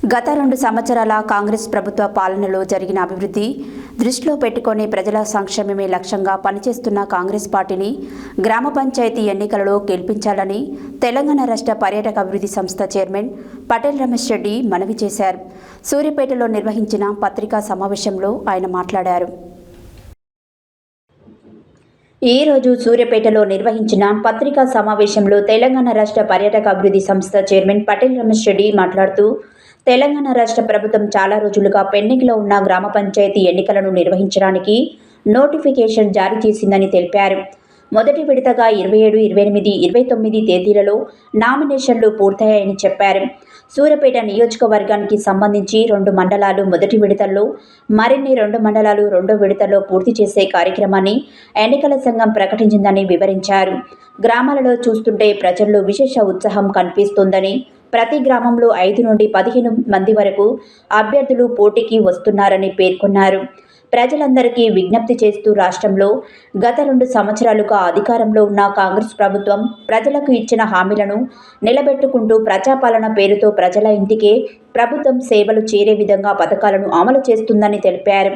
గత 2 సంవత్సరాల కాంగ్రెస్ ప్రభుత్వ పాలనలో జరిగిన అభివృద్ధి దృష్టిలో పెట్టుకొని ప్రజల సంక్షేమమే లక్ష్యంగా పనిచేస్తున్న కాంగ్రెస్ పార్టీని గ్రామ పంచాయతీ ఎన్నికలలో గెలిపించాలని తెలంగాణ రాష్ట్ర పర్యాటక అభివృద్ధి సంస్థ చైర్మన్ పటేల్ రమేష్ రెడ్డి మనవి చేశారు. సూర్యాపేటలో నిర్వహించిన పత్రికా సమావేశంలో ఆయన మాట్లాడారు. ఈ రోజు సూర్యాపేటలో నిర్వహించిన పత్రికా సమావేశంలో తెలంగాణ రాష్ట్ర పర్యాటక అభివృద్ధి సంస్థ చైర్మన్ పటేల్ రమేష్ రెడ్డి మాట్లాడుతూ తెలంగాణ రాష్ట్ర ప్రభుత్వం చాలా రోజులుగా పెండింగ్లో ఉన్న గ్రామ పంచాయతీ ఎన్నికలను నిర్వహించడానికి నోటిఫికేషన్ జారీ చేసిందని తెలిపారు. మొదటి విడతగా 27, 28, 29 తేదీలలో నామినేషన్లు పూర్తయ్యాయని చెప్పారు. సూర్యాపేట నియోజకవర్గానికి సంబంధించి 2 మండలాలు మొదటి విడతల్లో, మరిన్ని 2 మండలాలు రెండో విడతల్లో పూర్తి చేసే కార్యక్రమాన్ని ఎన్నికల సంఘం ప్రకటించిందని వివరించారు. గ్రామాలలో చూస్తుంటే ప్రజల్లో విశేష ఉత్సాహం కనిపిస్తోందని, ప్రతి గ్రామంలో 5 నుండి 15 మంది వరకు అభ్యర్థులు పోటీకి వస్తున్నారని పేర్కొన్నారు. ప్రజలందరికీ విజ్ఞప్తి చేస్తూ రాష్ట్రంలో గత 2 సంవత్సరాలుగా అధికారంలో ఉన్న కాంగ్రెస్ ప్రభుత్వం ప్రజలకు ఇచ్చిన హామీలను నిలబెట్టుకుంటూ ప్రజాపాలన పేరుతో ప్రజల ఇంటికే ప్రభుత్వం సేవలు చేరే విధంగా పథకాలను అమలు చేస్తుందని తెలిపారు.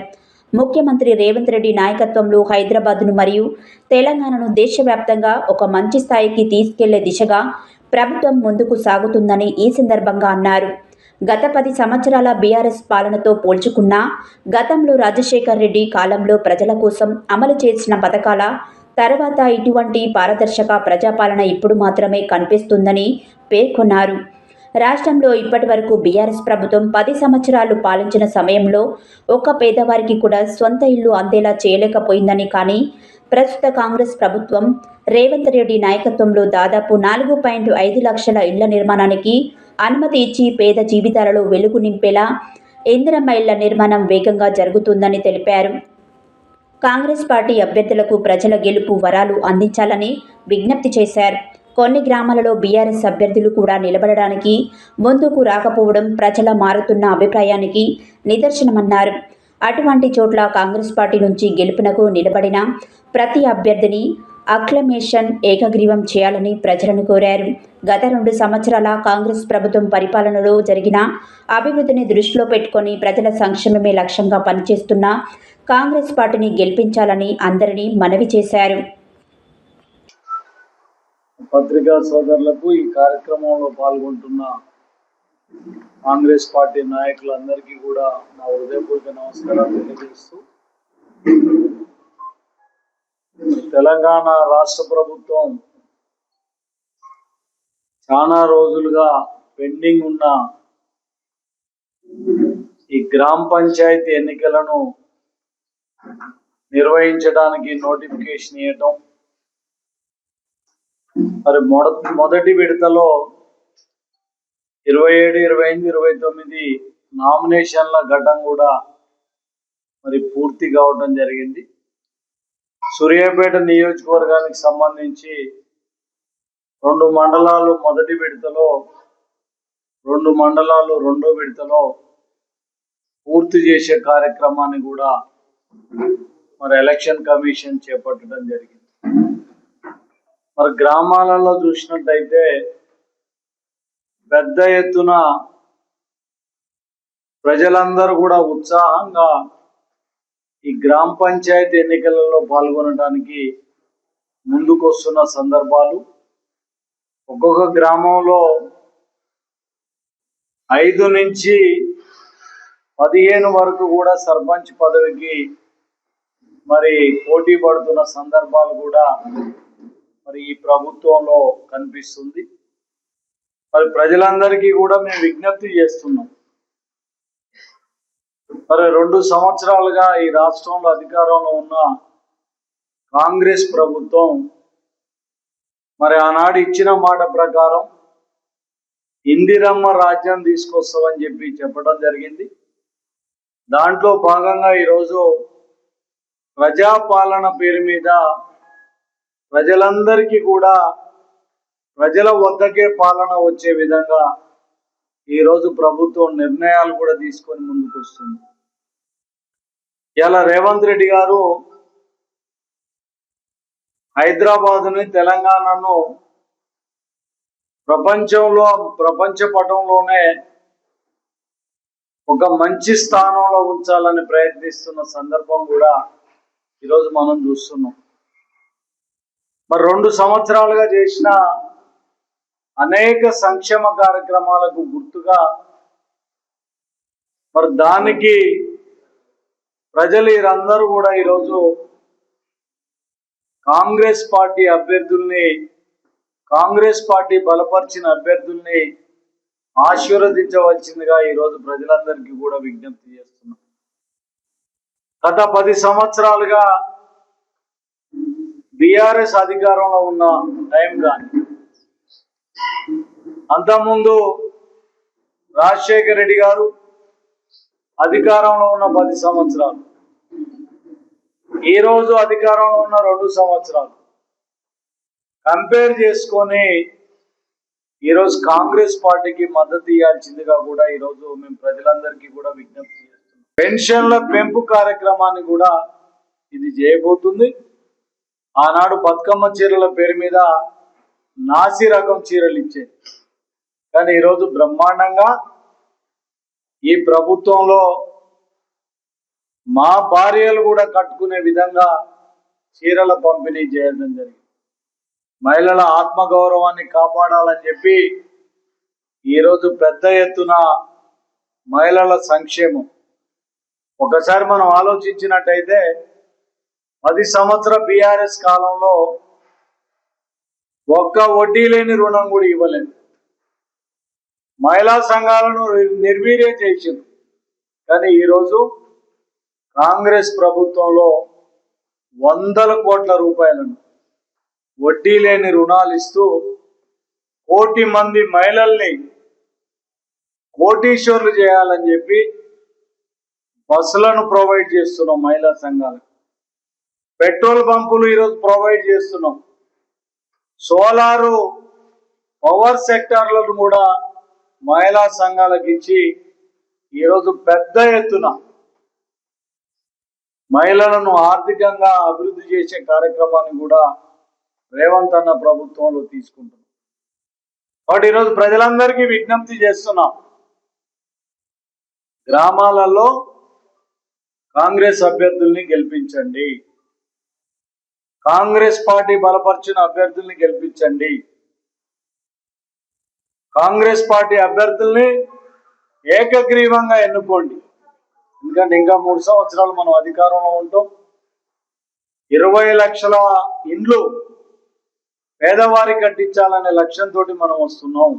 ముఖ్యమంత్రి రేవంత్ రెడ్డి నాయకత్వంలో హైదరాబాద్ను మరియు తెలంగాణను దేశవ్యాప్తంగా ఒక మంచి స్థాయికి తీసుకెళ్లే దిశగా ప్రభుత్వం ముందుకు సాగుతుందని ఈ సందర్భంగా అన్నారు. గత 10 సంవత్సరాల బీఆర్ఎస్ పాలనతో పోల్చుకున్నా గతంలో రాజశేఖర్ రెడ్డి కాలంలో ప్రజల కోసం అమలు చేసిన పథకాల తర్వాత ఇటువంటి పారదర్శక ప్రజాపాలన ఇప్పుడు మాత్రమే కనిపిస్తుందని పేర్కొన్నారు. రాష్ట్రంలో ఇప్పటి వరకు బీఆర్ఎస్ ప్రభుత్వం 10 సంవత్సరాలు పాలించిన సమయంలో ఒక్క పేదవారికి కూడా సొంత ఇల్లు అందేలా చేయలేకపోయిందని, కానీ ప్రస్తుత కాంగ్రెస్ ప్రభుత్వం రేవంత్ రెడ్డి నాయకత్వంలో దాదాపు 4.5 లక్షల ఇళ్ల నిర్మాణానికి అనుమతి ఇచ్చి పేద జీవితాలలో వెలుగు నింపేలా ఇందిరమ్మ ఇళ్ల నిర్మాణం వేగంగా జరుగుతుందని తెలిపారు. కాంగ్రెస్ పార్టీ అభ్యర్థులకు ప్రజల గెలుపు వరాలు అందించాలని విజ్ఞప్తి చేశారు. కొన్ని గ్రామాలలో బీఆర్ఎస్ అభ్యర్థులు కూడా నిలబడడానికి ముందుకు రాకపోవడం ప్రజల మారుతున్న అభిప్రాయానికి నిదర్శనమన్నారు. అటువంటి చోట్ల కాంగ్రెస్ పార్టీ నుంచి గెలుపునకు నిలబడిన ప్రతి అభ్యర్థిని అక్లమేషన్ ఏకగ్రీవం చేయాలని ప్రజలను కోరారు. గత 2 సంవత్సరాల కాంగ్రెస్ ప్రభుత్వం పరిపాలనలో జరిగిన అభివృద్ధిని దృష్టిలో పెట్టుకొని ప్రజల సంక్షేమమే లక్ష్యంగా పనిచేస్తున్న కాంగ్రెస్ పార్టీని గెలిపించాలని అందరినీ మనవి చేశారు. పత్రికా సోదరులకు, ఈ కార్యక్రమంలో పాల్గొంటున్న కాంగ్రెస్ పార్టీ నాయకులందరికీ కూడా నా హృదయపూర్వక నమస్కారాలు తెలియజేస్తూ, తెలంగాణ రాష్ట్ర ప్రభుత్వం చాలా రోజులుగా పెండింగ్ ఉన్న ఈ గ్రామ పంచాయతీ ఎన్నికలను నిర్వహించడానికి నోటిఫికేషన్ ఇవ్వటం, మరి మొదటి విడతలో 27, 28, 29 నామినేషన్ల ఘట్టం కూడా మరి పూర్తి కావడం జరిగింది. సూర్యాపేట నియోజకవర్గానికి సంబంధించి 2 మండలాలు మొదటి విడతలో, 2 మండలాలు రెండో విడతలో పూర్తి చేసే కార్యక్రమాన్ని కూడా మరి ఎలక్షన్ కమిషన్ చేపట్టడం జరిగింది. మరి గ్రామాలలో చూసినట్టయితే పెద్ద ఎత్తున ప్రజలందరూ కూడా ఉత్సాహంగా ఈ గ్రామ పంచాయతీ ఎన్నికలలో పాల్గొనడానికి ముందుకు వస్తున్న సందర్భాలు, ఒక్కొక్క గ్రామంలో 5 నుంచి 15 వరకు కూడా సర్పంచ్ పదవికి మరి పోటీ పడుతున్న సందర్భాలు కూడా మరి ఈ ప్రభుత్వంలో కనిపిస్తుంది. మరి ప్రజలందరికీ కూడా మేము విజ్ఞప్తి చేస్తున్నాం. మరి 2 సంవత్సరాలుగా ఈ రాష్ట్రంలో అధికారంలో ఉన్న కాంగ్రెస్ ప్రభుత్వం మరి ఆనాడు ఇచ్చిన మాట ప్రకారం ఇందిరమ్మ రాజ్యం తీసుకొస్తామని చెప్పడం జరిగింది. దాంట్లో భాగంగా ఈరోజు ప్రజాపాలన పేరు మీద ప్రజలందరికీ కూడా ప్రజల వద్దకే పాలన వచ్చే విధంగా ఈరోజు ప్రభుత్వం నిర్ణయాలు కూడా తీసుకొని ముందుకు వస్తుంది. ఇలా రేవంత్ రెడ్డి గారు హైదరాబాదుని, తెలంగాణను ప్రపంచ పటంలోనే ఒక మంచి స్థానంలో ఉంచాలని ప్రయత్నిస్తున్న సందర్భం కూడా ఈరోజు మనం చూస్తున్నాం. మరి 2 సంవత్సరాలుగా చేసిన అనేక సంక్షేమ కార్యక్రమాలకు గుర్తుగా మరి దానికి ప్రజలు వీరందరూ కూడా ఈరోజు కాంగ్రెస్ పార్టీ అభ్యర్థుల్ని, కాంగ్రెస్ పార్టీ బలపరిచిన అభ్యర్థుల్ని ఆశీర్వదించవలసిందిగా ఈరోజు ప్రజలందరికీ కూడా విజ్ఞప్తి చేస్తున్నాం. గత 10 సంవత్సరాలుగా బీఆర్ఎస్ అధికారంలో ఉన్న టైం కానీ, అంతకుముందు రాజశేఖర రెడ్డి గారు అధికారంలో ఉన్న 10 సంవత్సరాలు, ఈరోజు అధికారంలో ఉన్న 2 సంవత్సరాలు కంపేర్ చేసుకొని ఈరోజు కాంగ్రెస్ పార్టీకి మద్దతు ఇవ్వాల్సిందిగా కూడా ఈరోజు మేము ప్రజలందరికీ కూడా విజ్ఞప్తి చేస్తున్నాం. పెన్షన్ల పెంపు కార్యక్రమాన్ని కూడా ఇది చేయబోతుంది. ఆనాడు బతుకమ్మ చీరల పేరు మీద నాసి రకం చీరలు ఇచ్చేది, కానీ ఈరోజు బ్రహ్మాండంగా ఈ ప్రభుత్వంలో మా భార్యలు కూడా కట్టుకునే విధంగా చీరల పంపిణీ చేయడం జరిగింది. మహిళల ఆత్మగౌరవాన్ని కాపాడాలని చెప్పి ఈరోజు పెద్ద ఎత్తున మహిళల సంక్షేమం. ఒకసారి మనం ఆలోచించినట్టయితే 10 సంవత్సరాల బీఆర్ఎస్ కాలంలో ఒక్క వడ్డీ లేని రుణం కూడా ఇవ్వలేదు. మహిళా సంఘాలను నిర్వీర్యం చేసింది. కానీ ఈరోజు కాంగ్రెస్ ప్రభుత్వంలో వందల కోట్ల రూపాయలను వడ్డీ లేని రుణాలు ఇస్తూ 1 కోటి మంది మహిళల్ని కోటీశ్వర్లు చేయాలని చెప్పి బస్సులను ప్రొవైడ్ చేస్తున్నాం. మహిళా సంఘాలకు పెట్రోల్ పంపులు ఈరోజు ప్రొవైడ్ చేస్తున్నాం. సోలారు పవర్ సెక్టార్లను కూడా మహిళా సంఘాలకు ఇచ్చి ఈరోజు పెద్ద ఎత్తున మహిళలను ఆర్థికంగా అభివృద్ధి చేసే కార్యక్రమాన్ని కూడా రేవంత్ అన్న ప్రభుత్వంలో తీసుకుంటున్నాం. కాబట్టి ఈరోజు ప్రజలందరికీ విజ్ఞప్తి చేస్తున్నాం, గ్రామాలలో కాంగ్రెస్ అభ్యర్థుల్ని గెలిపించండి, కాంగ్రెస్ పార్టీ బలపరిచిన అభ్యర్థుల్ని గెలిపించండి, కాంగ్రెస్ పార్టీ అభ్యర్థుల్ని ఏకగ్రీవంగా ఎన్నుకోండి. ఎందుకంటే ఇంకా 3 సంవత్సరాలు మనం అధికారంలో ఉంటాం. 20 లక్షల ఇండ్లు పేదవారి కట్టించాలనే లక్ష్యంతో మనం వస్తున్నాం.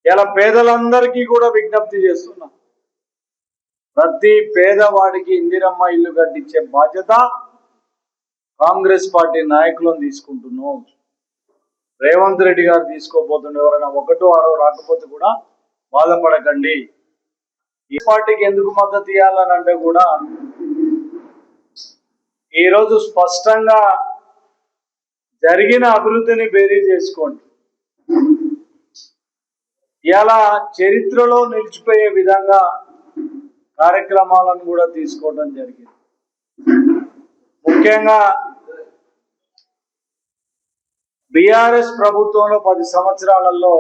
ఇలా పేదలందరికీ కూడా విజ్ఞప్తి చేస్తున్నాం, ప్రతి పేదవాడికి ఇందిరమ్మ ఇల్లు కట్టించే బాధ్యత కాంగ్రెస్ పార్టీ నాయకులను తీసుకుంటున్నాం. రేవంత్ రెడ్డి గారు తీసుకోబోతుండే, ఎవరైనా 1ో 6 రాకపోతే కూడా బాధపడకండి. ఈ పార్టీకి ఎందుకు మద్దతు ఇవ్వాలని అంటే కూడా ఈరోజు స్పష్టంగా జరిగిన అభివృద్ధిని బేరీ చేసుకోండి. ఇలా చరిత్రలో నిలిచిపోయే విధంగా కార్యక్రమాలను కూడా తీసుకోవడం జరిగింది. ముఖ్యంగా బీఆర్ఎస్ ప్రభుత్వంలో 10 సంవత్సరాలలో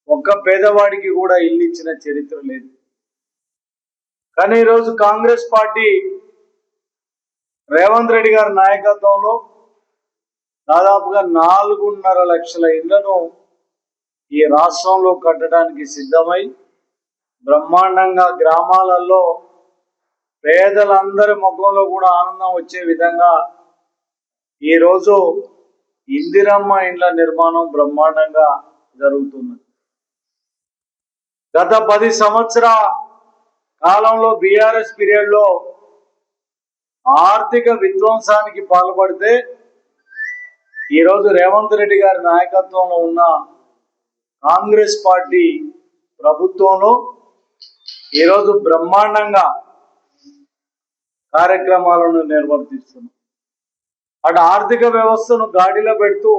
ఒక్క పేదవాడికి కూడా ఇల్లు ఇచ్చిన చరిత్ర లేదు. కానీ ఈరోజు కాంగ్రెస్ పార్టీ రేవంత్ రెడ్డి గారి నాయకత్వంలో దాదాపుగా 4.5 లక్షల ఇళ్లను ఈ రాష్ట్రంలో కట్టడానికి సిద్ధమై బ్రహ్మాండంగా గ్రామాలలో పేదలందరి ముఖంలో కూడా ఆనందం వచ్చే విధంగా ఈరోజు ఇందిరమ్మ ఇండ్ల నిర్మాణం బ్రహ్మాండంగా జరుగుతుంది. గత 10 సంవత్సరాల కాలంలో బీఆర్ఎస్ పీరియడ్లో ఆర్థిక విధ్వంసానికి పాల్పడితే ఈరోజు రేవంత్ రెడ్డి గారి నాయకత్వంలో ఉన్న కాంగ్రెస్ పార్టీ ప్రభుత్వంలో ఈరోజు బ్రహ్మాండంగా కార్యక్రమాలను నిర్వర్తిస్తున్నాం. అటు ఆర్థిక వ్యవస్థను గాడిలో పెడుతూ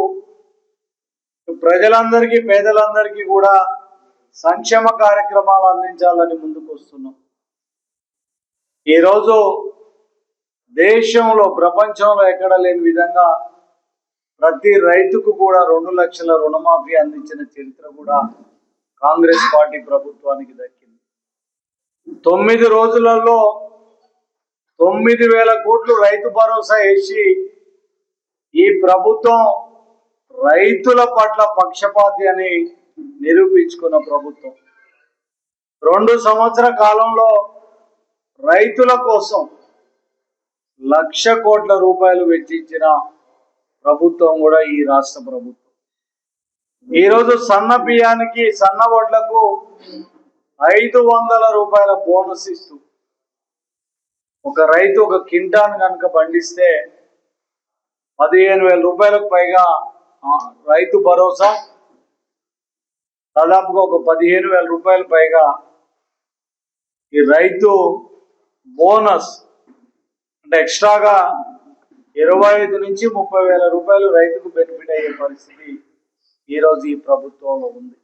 ప్రజలందరికీ, పేదలందరికీ కూడా సంక్షేమ కార్యక్రమాలు అందించాలని ముందుకు వస్తున్నాం. ఈరోజు దేశంలో, ప్రపంచంలో ఎక్కడ లేని విధంగా ప్రతి రైతుకు కూడా 2 లక్షల రుణమాఫీ అందించిన చరిత్ర కూడా కాంగ్రెస్ పార్టీ ప్రభుత్వానికి దక్కింది. 9 రోజులలో 9,000 కోట్లు రైతు భరోసా వేసి ఈ ప్రభుత్వం రైతుల పట్ల పక్షపాతి అని నిరూపించుకున్న ప్రభుత్వం. 2 సంవత్సరాల కాలంలో రైతుల కోసం 1,00,000 కోట్ల రూపాయలు వెచ్చించిన ప్రభుత్వం కూడా ఈ రాష్ట్ర ప్రభుత్వం. ఈరోజు సన్న బియ్యానికి, సన్న వడ్లకు 500 రూపాయల బోనస్ ఇస్తూ ఒక రైతు ఒక కింటాను కనుక పండిస్తే 15,000 రూపాయలకు పైగా రైతు భరోసా, దాదాపుగా ఒక 15,000 రూపాయల పైగా ఈ రైతు బోనస్ అంటే ఎక్స్ట్రాగా 25 నుంచి 30,000 రూపాయలు రైతుకు బెనిఫిట్ అయ్యే పరిస్థితి ఈరోజు ఈ ప్రభుత్వంలో ఉంది.